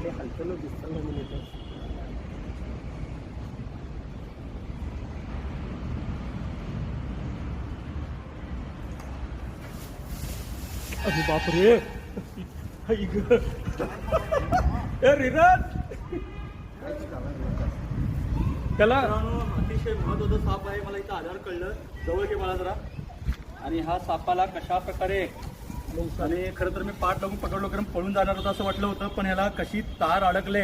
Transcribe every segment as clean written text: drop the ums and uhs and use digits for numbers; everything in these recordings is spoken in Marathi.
ते हालचाल दिसताना मिनिट अरे बापरे त्याला अतिशय महत्वाचा साप आहे. मला इथं आधार कळलं. जवळ घे मला जरा. आणि हा सापाला कशा प्रकारे आणि खरं तर मी पाठ लागून पकडलो कारण पळून जाणार होतं असं वाटलं होतं, पण ह्याला कशी तार अडकले.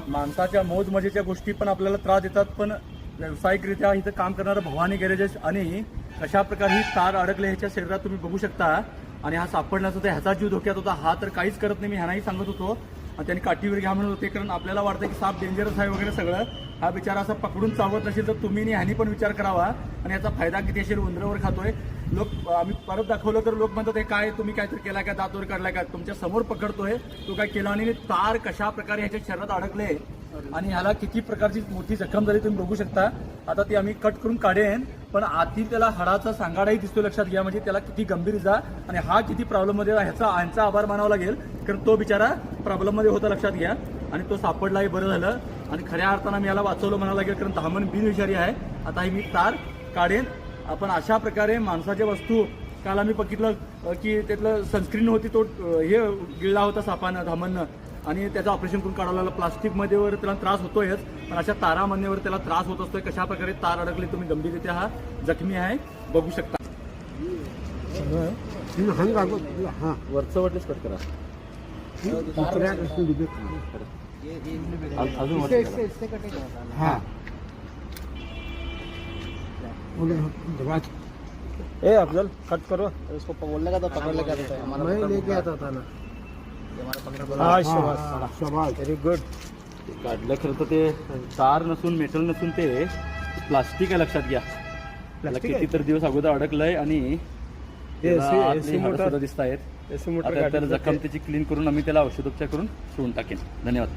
माणसाच्या मौज मजेच्या गोष्टी पण आपल्याला त्रास देतात, पण व्यावसायिकरित्या इथं काम करणारं भवानी गॅरेजेस आणि कशा प्रकारे ही तार अडकले ह्याच्या शरीरात तुम्ही बघू शकता. आणि हा सापडण्याचा तर ह्याचा जीव धोक्यात होता. हा तर काहीच करत नाही. मी ह्यानाही सांगत होतो आणि त्यांनी काठीवर घ्या म्हणत होते, कारण आपल्याला वाटतं की साप डेंजरस आहे वगैरे सगळं. हा बिचारा असा पकडून चावत नसेल तर तुम्ही आणि ह्यानी पण विचार करावा. आणि याचा फायदा किती असेल. उंदरावर खातोय लोक. आम्ही परत दाखवलं तर लोक म्हणतात हे काय तुम्ही काहीतरी केला का, दातवर काढलाय का. तुमच्या समोर पकडतोय तो काय केला. आणि तार कशा प्रकारे ह्याच्या शरीरात अडकले आणि ह्याला किती प्रकारची मोठी जखम झाली तुम्ही बघू शकता. आता ती आम्ही कट करून काढेन, पण आतील त्याला हाडाचा सांगाडाही दिसतो. लक्षात घ्या म्हणजे त्याला किती गंभीर इजा आणि हा किती प्रॉब्लेम मध्ये. ह्यांचा आभार मानावा लागेल कारण तो बिचारा प्रॉब्लेम मध्ये होता. लक्षात घ्या. आणि तो सापडलाही बरं झालं. आणि खऱ्या अर्थानं मी याला वाचवलं म्हणावं लागेल कारण धामण बिनविषारी आहे. आता ही मी तार काढेन. आपण अशा प्रकारे माणसाच्या वस्तू, काल आम्ही बघितलं की त्यातलं सनस्क्रीन होती, तो हे गिळला होता सापानं धामणनं आणि त्याचं ऑपरेशन करून काढावं लागलं. प्लास्टिकमध्ये वर त्याला त्रास होतोयच, पण अशा तारामध्येवर त्याला त्रास होत असतोय. कशा प्रकारे तार अडकली तुम्ही गंभीररित्या हा जखमी आहे बघू शकता. वरचं वाटलेच कट करा. अजून ए अफजल कट करो इसको. बोलने का तो पकड़ने का मैं लेके आता था ना. Very good. काढलं खरं तर ते तार नसून मेटल नसून ते प्लास्टिक आहे. लक्षात घ्या. त्याला कितीतरी दिवस अगोदर अडकलंय आणि दिसत आहेत. तर जखम त्याची क्लीन करून आम्ही त्याला औषधोपचार करून शिवून टाकेन. धन्यवाद.